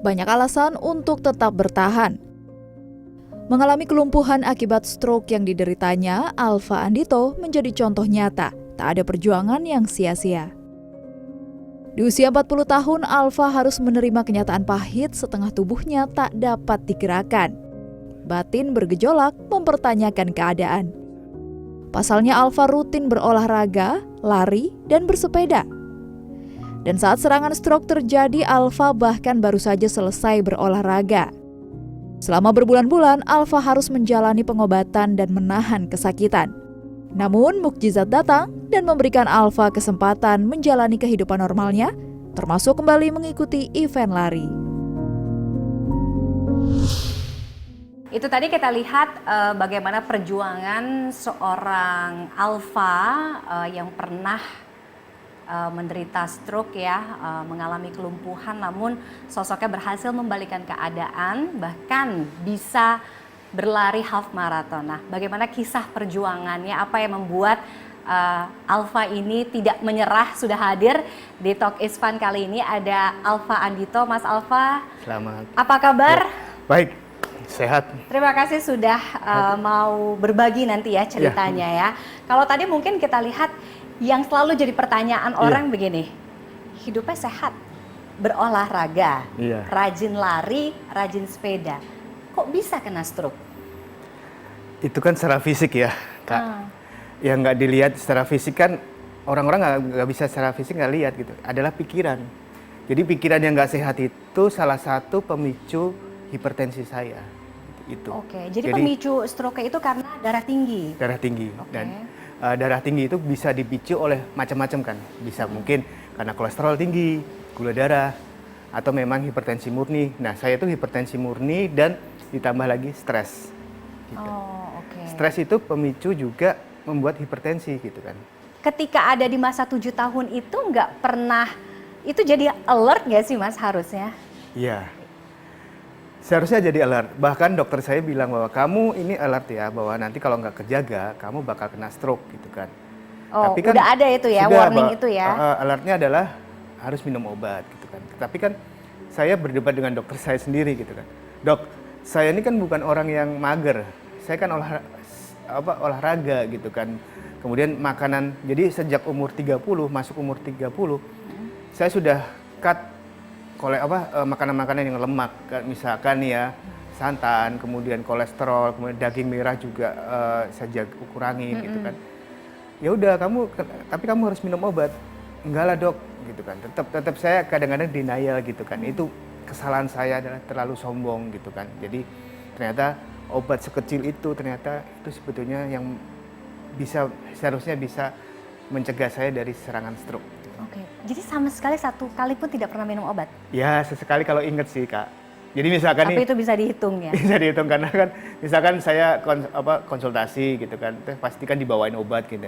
banyak alasan untuk tetap bertahan. Mengalami kelumpuhan akibat stroke yang dideritanya, Alfa Andito menjadi contoh nyata, tak ada perjuangan yang sia-sia. Di usia 40 tahun, Alfa harus menerima kenyataan pahit setengah tubuhnya tak dapat digerakkan. Batin bergejolak mempertanyakan keadaan. Pasalnya Alfa rutin berolahraga, lari, dan bersepeda. Dan saat serangan stroke terjadi, Alfa bahkan baru saja selesai berolahraga. Selama berbulan-bulan, Alfa harus menjalani pengobatan dan menahan kesakitan. Namun, mukjizat datang dan memberikan Alfa kesempatan menjalani kehidupan normalnya, termasuk kembali mengikuti event lari. Itu tadi kita lihat bagaimana perjuangan seorang Alfa yang pernah menderita stroke ya, mengalami kelumpuhan, namun sosoknya berhasil membalikan keadaan, bahkan bisa berlari half marathon. Nah, bagaimana kisah perjuangannya, apa yang membuat Alfa ini tidak menyerah? Sudah hadir di Talk is Fun kali ini ada Alfa Andito. Mas Alfa, selamat. Apa kabar? Baik, sehat. Terima kasih sudah mau berbagi nanti ya ceritanya ya. Kalau tadi mungkin kita lihat yang selalu jadi pertanyaan orang begini, hidupnya sehat, berolahraga, rajin lari, rajin sepeda, kok bisa kena stroke? Itu kan secara fisik ya, Kak. Yang nggak dilihat secara fisik kan, orang-orang nggak bisa secara fisik nggak lihat gitu. Adalah pikiran. Jadi pikiran yang nggak sehat itu salah satu pemicu hipertensi saya. Itu. Oke, jadi pemicu stroke itu karena darah tinggi. Darah tinggi. Dan darah tinggi itu bisa dipicu oleh macam-macam kan. Bisa mungkin karena kolesterol tinggi, gula darah, atau memang hipertensi murni. Nah, saya itu hipertensi murni dan ditambah lagi stres. Gitu. Stres itu pemicu juga membuat hipertensi gitu kan. Ketika ada di masa 7 tahun itu nggak pernah, itu jadi alert nggak sih Mas harusnya? Iya. Seharusnya jadi alert. Bahkan dokter saya bilang bahwa kamu ini alert ya, bahwa nanti kalau nggak kejaga, kamu bakal kena stroke gitu kan. Oh, tapi kan udah ada itu ya, warning itu ya? Alertnya adalah harus minum obat gitu kan. Tapi kan saya berdebat dengan dokter saya sendiri gitu kan. Dok, saya ini kan bukan orang yang mager. Saya kan olahraga gitu kan. Kemudian makanan, jadi sejak umur 30, masuk umur 30, saya sudah cut makanan-makanan yang lemak, misalkan ya santan, kemudian kolesterol, kemudian daging merah juga saya kurangin gitu kan. Ya udah tapi kamu harus minum obat. Enggak lah dok, gitu kan. Tetap saya kadang-kadang denial gitu kan. Itu kesalahan saya adalah terlalu sombong gitu kan. Jadi ternyata obat sekecil itu ternyata itu sebetulnya yang seharusnya bisa mencegah saya dari serangan stroke. Oke, jadi sama sekali satu kali pun tidak pernah minum obat? Ya, sesekali kalau inget sih, Kak. Jadi misalkan tapi itu bisa dihitung ya? Bisa dihitung karena kan misalkan saya konsultasi gitu kan, pasti kan dibawain obat gitu.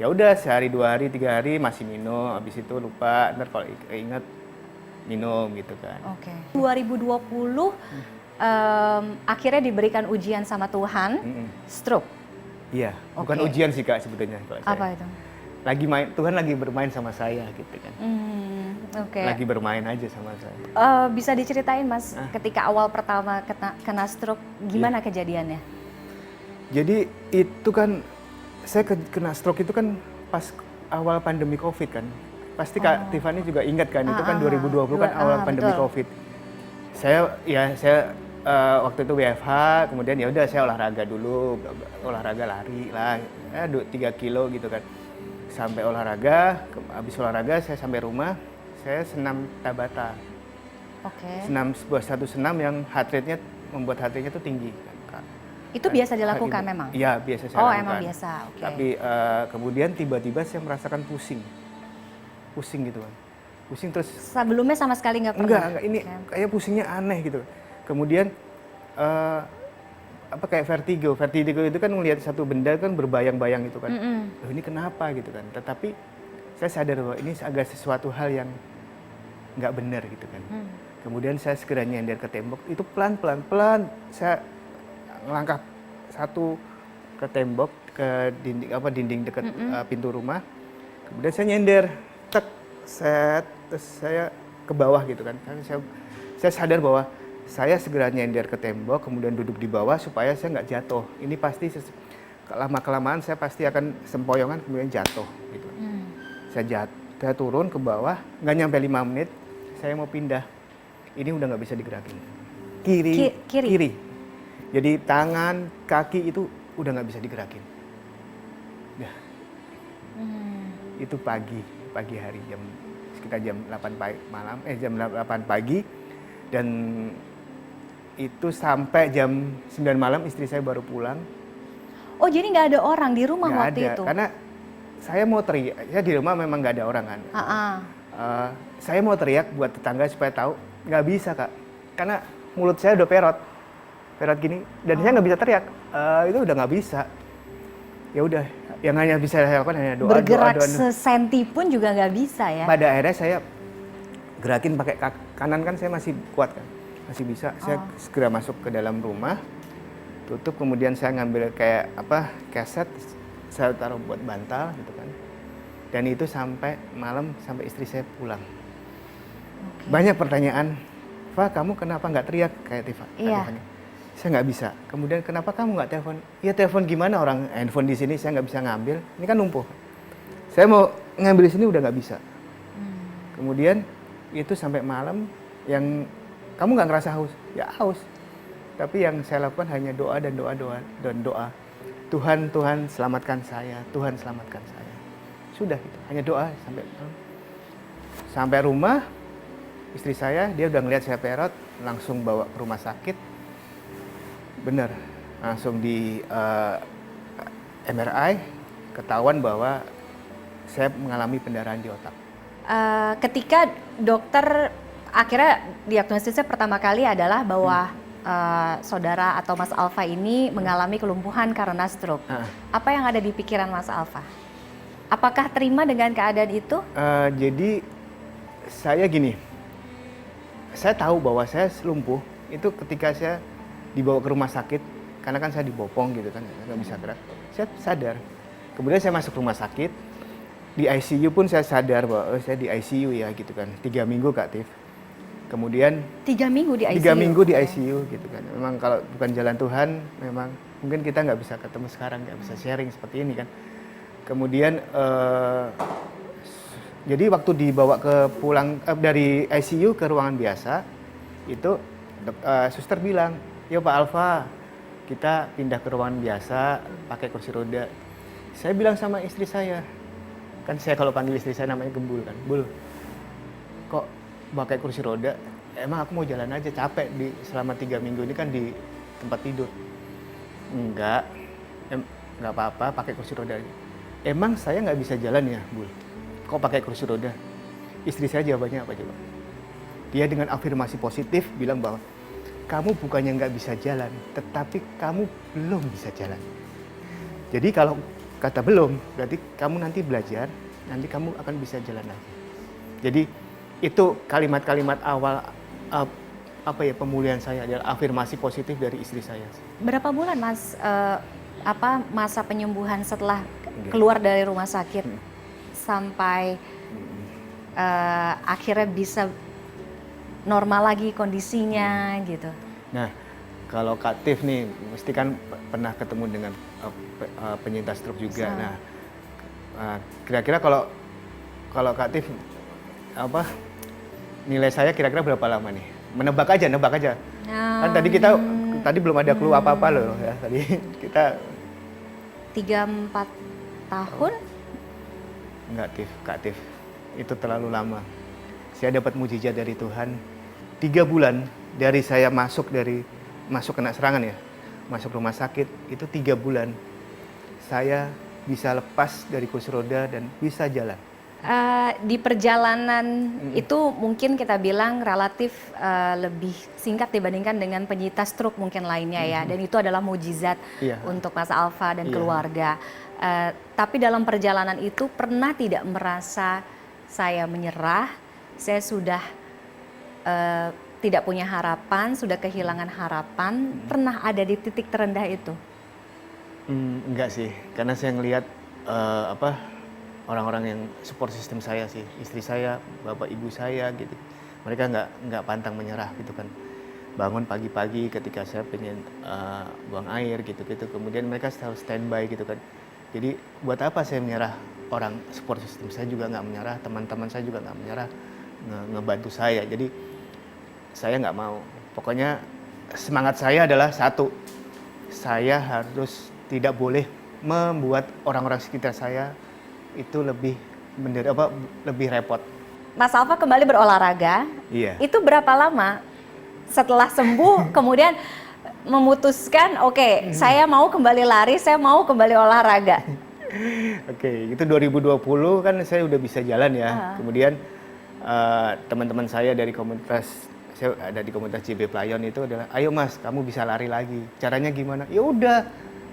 Ya udah sehari, 2 hari, 3 hari masih minum, habis itu lupa, ntar kalau inget minum gitu kan. Oke. 2020 akhirnya diberikan ujian sama Tuhan, stroke? Iya, bukan ujian sih Kak sebetulnya. Apa itu? Tuhan lagi bermain sama saya gitu kan. Lagi bermain aja sama saya. Bisa diceritain Mas, ketika awal pertama kena stroke, gimana kejadiannya? Jadi itu kan, saya kena stroke itu kan pas awal pandemi COVID kan. Pasti Kak Tiffany juga ingat kan, itu kan 2020 kan awal pandemi COVID. Saya waktu itu WFH, kemudian ya udah saya olahraga dulu, olahraga lari lah, 3 kilo gitu kan. Sampai olahraga, habis olahraga saya sampai rumah, saya senam Tabata. Satu senam yang membuat heart rate-nya tuh tinggi kan, Kak. Itu biasa dilakukan memang? Iya, biasa saya lakukan. Emang biasa, oke. Tapi kemudian tiba-tiba saya merasakan pusing gitu kan. Pusing terus. Sebelumnya sama sekali nggak pernah? Enggak, ini kayak pusingnya aneh gitu. Kemudian kayak vertigo itu kan melihat satu benda kan berbayang-bayang gitu kan. Loh, ini kenapa gitu kan. Tetapi saya sadar bahwa ini agak sesuatu hal yang nggak benar gitu kan. Kemudian saya segera nyender ke tembok, itu pelan saya ngelangkah satu ke tembok, ke dinding dekat pintu rumah. Kemudian saya nyender, terus saya ke bawah gitu kan. Karena Saya sadar bahwa saya segera nyender ke tembok, kemudian duduk di bawah supaya saya nggak jatuh. Ini pasti lama-kelamaan saya pasti akan sempoyongan kemudian jatuh gitu. Saya turun ke bawah, nggak nyampe 5 menit, saya mau pindah. Ini udah nggak bisa digerakin. Kiri. Jadi tangan, kaki itu udah nggak bisa digerakin. Nah, itu pagi hari sekitar jam 8 jam 8 pagi, dan itu sampai jam 9 malam istri saya baru pulang. Oh, jadi nggak ada orang di rumah Nggak waktu ada, itu? karena saya mau teriak. Ya di rumah memang nggak ada orang kan. Saya mau teriak buat tetangga supaya tahu, nggak bisa Kak, karena mulut saya udah perot gini, dan saya nggak bisa teriak. Itu udah nggak bisa. Ya udah, yang hanya bisa saya lakukan hanya doa. Bergerak doa. sesenti pun juga nggak bisa ya? Pada akhirnya saya gerakin pakai kanan kan, saya masih kuat kan, masih bisa. Saya segera masuk ke dalam rumah, tutup, kemudian saya ngambil kayak keset, saya taruh buat bantal gitu kan. Dan itu sampai malam, sampai istri saya pulang. Banyak pertanyaan, "Fa, kamu kenapa nggak teriak kayak Tifa?" Iya. Saya nggak bisa. Kemudian, "Kenapa kamu nggak telepon?" "Ya telepon gimana, orang handphone di sini saya nggak bisa ngambil. Ini kan numpuk. Saya mau ngambil di sini udah nggak bisa." Kemudian itu sampai malam, yang "Kamu nggak ngerasa haus?" "Ya haus." Tapi yang saya lakukan hanya doa dan doa. Tuhan selamatkan saya, Tuhan selamatkan saya. Sudah gitu, hanya doa sampai malam. Sampai rumah, istri saya, dia udah ngelihat saya perot, langsung bawa ke rumah sakit. Bener, langsung di MRI, ketahuan bahwa saya mengalami pendarahan di otak. Ketika dokter akhirnya diagnosisnya pertama kali adalah bahwa saudara atau Mas Alfa ini mengalami kelumpuhan karena stroke. Apa yang ada di pikiran Mas Alfa? Apakah terima dengan keadaan itu? Jadi saya gini, saya tahu bahwa saya lumpuh itu ketika saya dibawa ke rumah sakit, karena kan saya dibopong gitu kan, nggak bisa gerak. Saya sadar. Kemudian saya masuk rumah sakit, di ICU pun saya sadar bahwa saya di ICU ya gitu kan, 3 minggu Kak Tif. Kemudian 3 minggu di ICU? 3 minggu di ICU gitu kan. Memang kalau bukan jalan Tuhan, memang mungkin kita nggak bisa ketemu sekarang, nggak bisa sharing seperti ini kan. Kemudian jadi waktu dibawa dari ICU ke ruangan biasa, itu suster bilang, "Yo Pak Alfa, kita pindah ke ruangan biasa pakai kursi roda." Saya bilang sama istri saya, kan saya kalau panggil istri saya namanya Gembul kan, "Bul, kok pakai kursi roda? Emang aku mau jalan aja, capek selama 3 minggu ini kan di tempat tidur." "Enggak, nggak apa-apa, pakai kursi roda aja." "Emang saya nggak bisa jalan ya, Bul? Kok pakai kursi roda?" Istri saya jawabannya apa coba? Dia dengan afirmasi positif bilang bahwa, "Kamu bukannya nggak bisa jalan, tetapi kamu belum bisa jalan." Jadi kalau kata belum, berarti kamu nanti belajar, nanti kamu akan bisa jalan lagi. Jadi itu kalimat-kalimat awal pemulihan saya adalah afirmasi positif dari istri saya. Berapa bulan Mas masa penyembuhan setelah keluar dari rumah sakit sampai akhirnya bisa normal lagi kondisinya gitu? Nah, kalau Kak Tif nih, mesti kan pernah ketemu dengan penyintas stroke juga. Nah, kira-kira kalau Kak Tif nilai saya kira-kira berapa lama nih? Nebak aja. Kan tadi belum ada clue apa-apa loh ya. Tadi kita 3-4 tahun? Enggak, Kak Tif. Itu terlalu lama. Saya dapat mujizat dari Tuhan. 3 bulan dari saya masuk kena serangan ya, masuk rumah sakit, itu 3 bulan saya bisa lepas dari kursi roda dan bisa jalan. Di perjalanan itu mungkin kita bilang relatif lebih singkat dibandingkan dengan penyintas stroke mungkin lainnya ya, dan itu adalah mujizat untuk Mas Alfa dan keluarga. Tapi dalam perjalanan itu pernah tidak merasa saya menyerah, saya sudah tidak punya harapan, sudah kehilangan harapan, pernah ada di titik terendah itu? Enggak sih, karena saya ngelihat orang-orang yang support system saya sih, istri saya, bapak ibu saya gitu. mereka nggak pantang menyerah gitu kan. Bangun pagi-pagi ketika saya pengen buang air gitu-gitu, kemudian mereka selalu standby gitu kan. Jadi buat apa saya menyerah? Orang support system saya juga nggak menyerah, teman-teman saya juga nggak menyerah, ngebantu saya. Jadi saya nggak mau. Pokoknya semangat saya adalah satu, saya harus tidak boleh membuat orang-orang sekitar saya itu lebih lebih repot. Mas Alfa kembali berolahraga. Iya. Itu berapa lama setelah sembuh kemudian memutuskan oke, saya mau kembali lari, saya mau kembali olahraga? Oke, itu 2020 kan saya udah bisa jalan ya. Kemudian teman-teman saya dari komunitas, saya ada di komunitas JB Playon itu adalah, ayo Mas, kamu bisa lari lagi. Caranya gimana? Ya udah,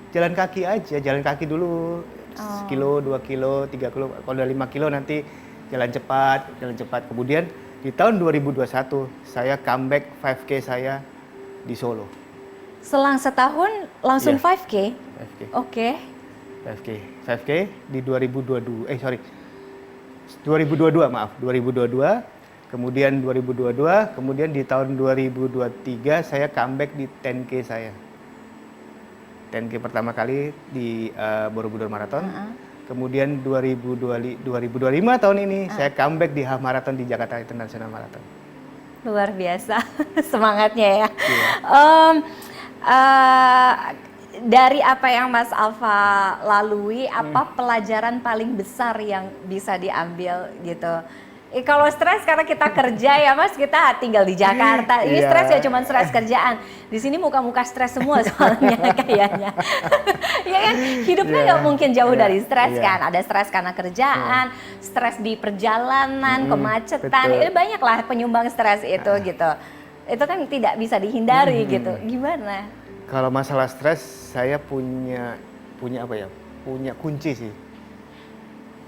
jalan kaki aja, jalan kaki dulu. 1 kilo, 2 kilo, 3 kilo, kalau udah 5 kilo nanti jalan cepat. Kemudian di tahun 2021 saya comeback 5K saya di Solo. Selang setahun langsung Iya. 5K? 5K. Oke. 5K di 2022, 2022 maaf, 2022, kemudian 2022, kemudian di tahun 2023 saya comeback di 10K saya. 10K pertama kali di Borobudur Marathon. Kemudian 2025 tahun ini saya comeback di half marathon di Jakarta International Marathon. Luar biasa semangatnya ya. Iya. Dari apa yang Mas Alfa lalui, apa pelajaran paling besar yang bisa diambil gitu? Kalau stres karena kita kerja ya Mas, kita tinggal di Jakarta. Ini Iya. stres ya cuma stres kerjaan. Di sini muka-muka stres semua soalnya kayaknya. Ya kan, hidupnya nggak mungkin jauh dari stres kan. Ada stres karena kerjaan, stres di perjalanan, kemacetan. betul. Itu banyak lah penyumbang stres itu gitu. Itu kan tidak bisa dihindari gitu. Gimana? Kalau masalah stres saya punya apa ya? Punya kunci sih.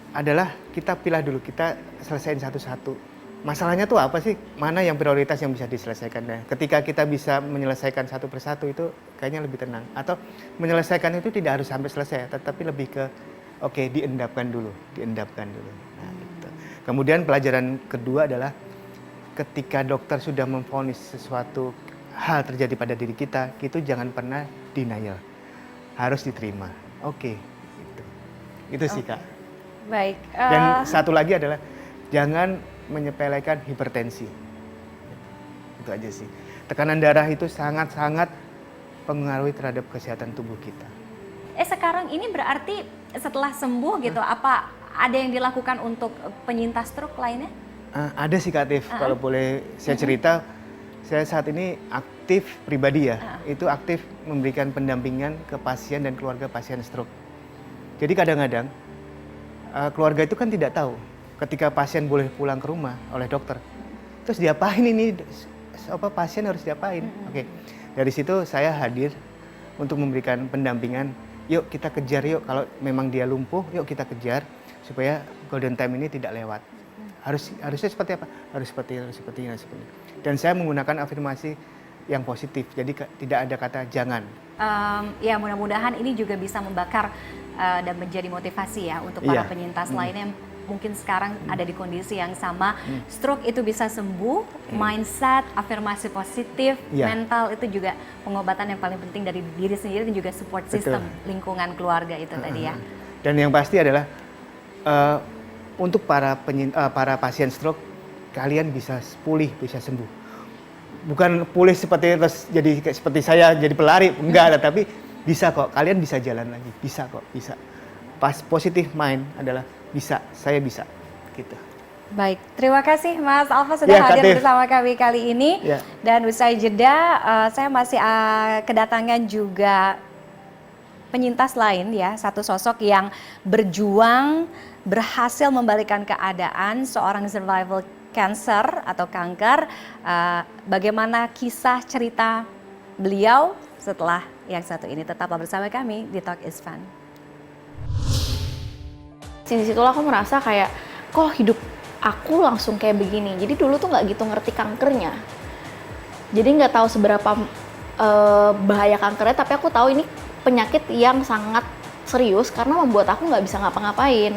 Adalah kita pilih dulu, kita selesaiin satu-satu. Masalahnya tuh apa sih? Mana yang prioritas yang bisa diselesaikan? Nah, ketika kita bisa menyelesaikan satu persatu itu kayaknya lebih tenang. Atau menyelesaikan itu tidak harus sampai selesai, tetapi lebih ke oke, diendapkan dulu. Nah, gitu. Kemudian pelajaran kedua adalah ketika dokter sudah memvonis sesuatu hal terjadi pada diri kita, itu jangan pernah denial. Harus diterima. Oke, gitu. Itu sih, Kak. Baik. Dan satu lagi adalah jangan menyepelekan hipertensi. Itu aja sih. Tekanan darah itu sangat-sangat pengaruhi terhadap kesehatan tubuh kita. Sekarang ini berarti setelah sembuh gitu, apa ada yang dilakukan untuk penyintas stroke lainnya? Ada sih Kak Tiff, kalau boleh saya cerita, saya saat ini aktif pribadi ya, itu aktif memberikan pendampingan ke pasien dan keluarga pasien stroke. Jadi kadang-kadang keluarga itu kan tidak tahu ketika pasien boleh pulang ke rumah oleh dokter. Terus diapain ini? Pasien harus diapain? Oke. Dari situ saya hadir untuk memberikan pendampingan. Yuk kita kejar yuk, kalau memang dia lumpuh, yuk kita kejar supaya golden time ini tidak lewat. Harusnya seperti apa? Harus seperti ini. Dan saya menggunakan afirmasi yang positif. Jadi tidak ada kata jangan. Ya mudah-mudahan ini juga bisa membakar dan menjadi motivasi ya untuk para penyintas lainnya yang mungkin sekarang ada di kondisi yang sama. Stroke itu bisa sembuh, mindset, afirmasi positif, mental itu juga pengobatan yang paling penting dari diri sendiri dan juga support system lingkungan keluarga itu tadi ya. Dan yang pasti adalah untuk para pasien stroke, kalian bisa pulih, bisa sembuh. Bukan pulih seperti saya jadi pelari, enggak, tapi bisa kok, kalian bisa jalan lagi, bisa kok, bisa. Pas positive mind adalah bisa, saya bisa, gitu. Baik, terima kasih Mas Alfa sudah hadir bersama kami kali ini. Dan usai jeda, saya masih kedatangan juga penyintas lain ya, satu sosok yang berjuang, berhasil membalikan keadaan seorang survival cancer atau kanker. Bagaimana kisah cerita beliau setelah yang satu ini? Tetaplah bersama kami di Talk is Fun. Di situlah aku merasa kayak, kok hidup aku langsung kayak begini. Jadi dulu tuh nggak gitu ngerti kankernya. Jadi nggak tahu seberapa bahaya kankernya, tapi aku tahu ini penyakit yang sangat serius karena membuat aku nggak bisa ngapa-ngapain.